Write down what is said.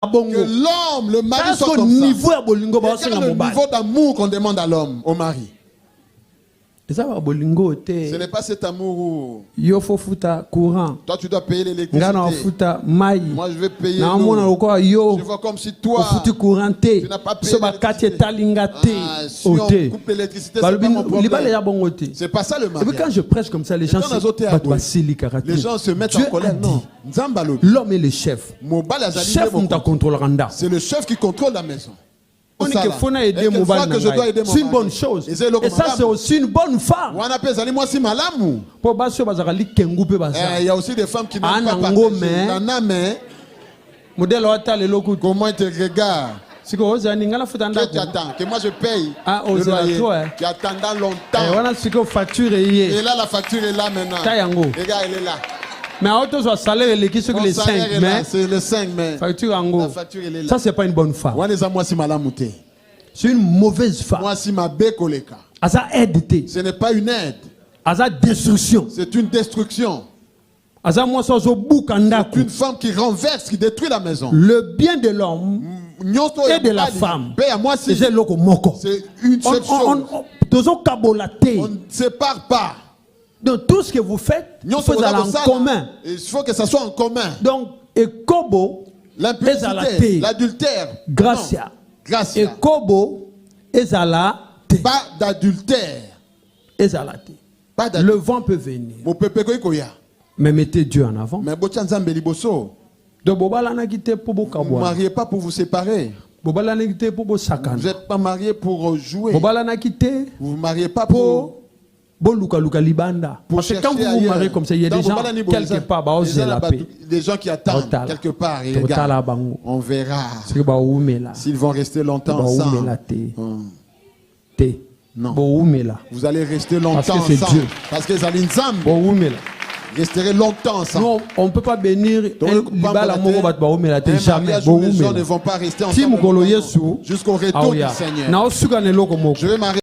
que l'homme, le mari soit comme ça. Regarde le niveau d'amour qu'on demande à l'homme, au mari. Ce n'est pas cet amour où toi tu dois payer l'électricité. Moi je vais payer l'eau. Je vois comme si toi tu n'as pas payé l'électricité. Si on coupe l'électricité, c'est pas mon problème. C'est pas ça le mariage. Quand je prêche comme ça, les gens se mettent en colère. Non. L'homme est le chef. C'est le chef qui contrôle la maison. C'est une bonne chose. Et ça, c'est aussi une bonne femme. Il y a aussi des femmes qui n'ont pas partager. Comment ils te regardent? Que tu attends, que moi je paye le loyer. Tu attends longtemps. Et là, la facture est là maintenant. Regarde, elle est là. Mais autre salaire le 5 mai. C'est le 5 mai. Facture en haut. Ça c'est pas une bonne femme. C'est une mauvaise femme. Ce n'est pas une aide. Destruction. C'est une destruction. C'est une femme qui renverse, qui détruit la maison. Le bien de l'homme et de la femme, c'est une seule chose. On ne sépare pas. Donc tout ce que vous faites, il faut en commun. Il faut que ça soit en commun. Donc, Ekobo, l'impudicité, l'adultère. Gracia. Ekobo, pas d'adultère. Le vent peut venir. Mais mettez Dieu en avant. Ne vous mariez pas pour vous séparer. Vous n'êtes pas marié pour jouer. Vous ne vous mariez pas pour parce que quand vous vous mariez comme ça, il y a des gens quelque part, des gens qui attendent quelque part. Et regarde, on verra s'ils vont rester longtemps ensemble. Non. Vous allez rester longtemps ensemble. Parce que c'est Dieu. Resterez longtemps ensemble. Non, on ne peut pas bénir les gens ne vont pas rester ensemble jusqu'au retour du Seigneur. Je vais m'arrêter.